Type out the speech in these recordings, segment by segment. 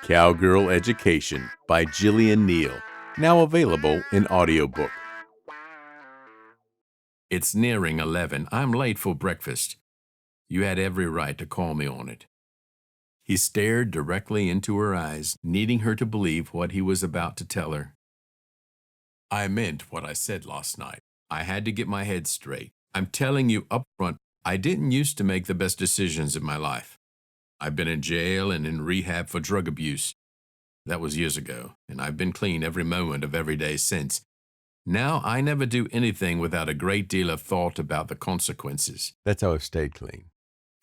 CowGirl Education by Jillian Neal, now available in audiobook. It's nearing 11. I'm late for breakfast. You had every right to call me on it. He stared directly into her eyes, needing her to believe what he was about to tell her. I meant what I said last night. I had to get my head straight. I'm telling you up front, I didn't used to make the best decisions in my life. I've been in jail and in rehab for drug abuse. That was years ago, and I've been clean every moment of every day since. Now I never do anything without a great deal of thought about the consequences. That's how I've stayed clean.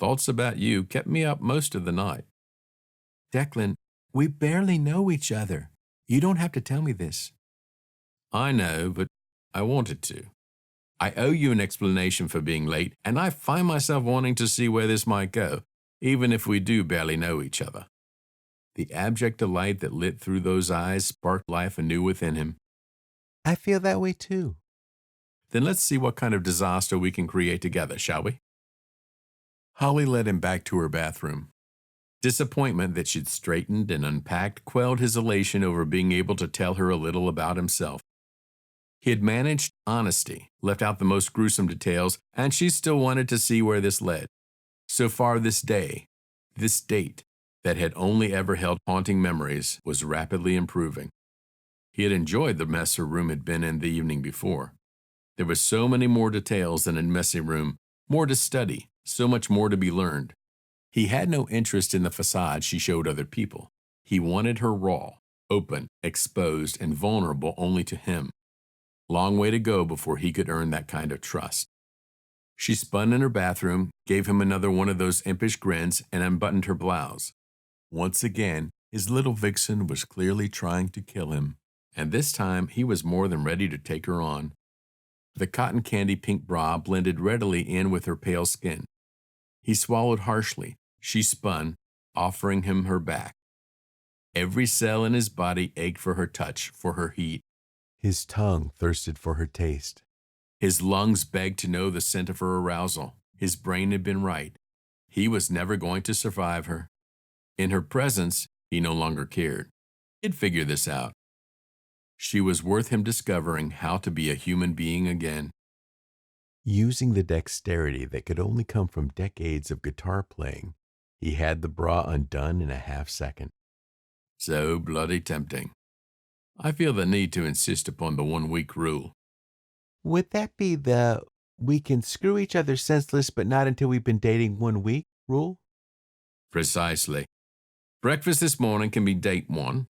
Thoughts about you kept me up most of the night. Declan, we barely know each other. You don't have to tell me this. I know, but I wanted to. I owe you an explanation for being late, and I find myself wanting to see where this might go, even if we do barely know each other. The abject delight that lit through those eyes sparked life anew within him. I feel that way too. Then let's see what kind of disaster we can create together, shall we? Holly led him back to her bathroom. Disappointment that she'd straightened and unpacked quelled his elation over being able to tell her a little about himself. He had managed honesty, left out the most gruesome details, and she still wanted to see where this led. So far this day, this date, that had only ever held haunting memories, was rapidly improving. He had enjoyed the mess her room had been in the evening before. There were so many more details in a messy room, more to study, so much more to be learned. He had no interest in the facade she showed other people. He wanted her raw, open, exposed, and vulnerable only to him. Long way to go before he could earn that kind of trust. She spun in her bathroom, gave him another one of those impish grins, and unbuttoned her blouse. Once again, his little vixen was clearly trying to kill him, and this time he was more than ready to take her on. The cotton candy pink bra blended readily in with her pale skin. He swallowed harshly. She spun, offering him her back. Every cell in his body ached for her touch, for her heat. His tongue thirsted for her taste. His lungs begged to know the scent of her arousal. His brain had been right. He was never going to survive her. In her presence, he no longer cared. He'd figure this out. She was worth him discovering how to be a human being again. Using the dexterity that could only come from decades of guitar playing, he had the bra undone in a half-second. So bloody tempting. I feel the need to insist upon the 1-week rule. Would that be the "we can screw each other senseless but not until we've been dating 1 week" rule? Precisely. Breakfast this morning can be date 1.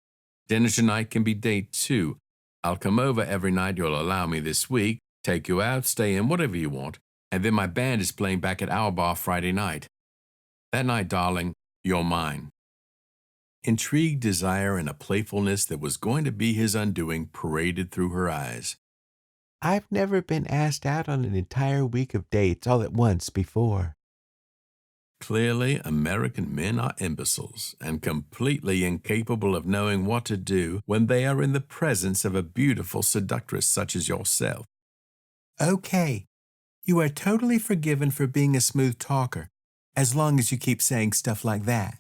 Dinner tonight can be date 2. I'll come over every night you'll allow me this week, take you out, stay in, whatever you want, and then my band is playing back at our bar Friday night. That night, darling, you're mine. Intrigue, desire, and a playfulness that was going to be his undoing paraded through her eyes. I've never been asked out on an entire week of dates all at once before. Clearly, American men are imbeciles and completely incapable of knowing what to do when they are in the presence of a beautiful seductress such as yourself. Okay, you are totally forgiven for being a smooth talker, as long as you keep saying stuff like that.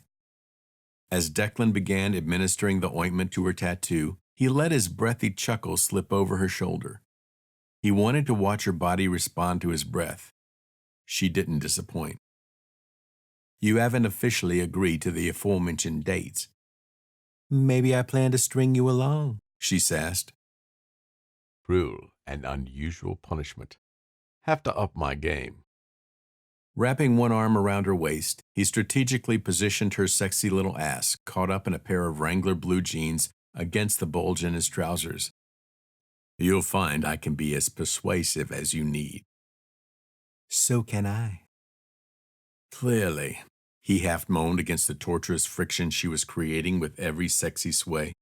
As Declan began administering the ointment to her tattoo, he let his breathy chuckle slip over her shoulder. He wanted to watch her body respond to his breath. She didn't disappoint. You haven't officially agreed to the aforementioned dates. Maybe I plan to string you along, she sassed. Cruel and unusual punishment. Have to up my game. Wrapping one arm around her waist, he strategically positioned her sexy little ass, caught up in a pair of Wrangler blue jeans, against the bulge in his trousers. You'll find I can be as persuasive as you need. So can I. Clearly, he half moaned against the torturous friction she was creating with every sexy sway.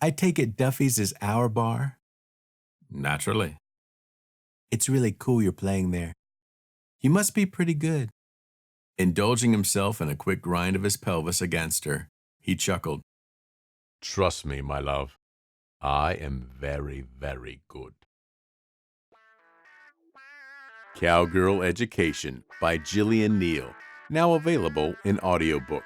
I take it Duffy's is our bar? Naturally. It's really cool you're playing there. You must be pretty good. Indulging himself in a quick grind of his pelvis against her, he chuckled. Trust me, my love. I am very, very good. CowGirl Education by Jillian Neal, now available in audiobook.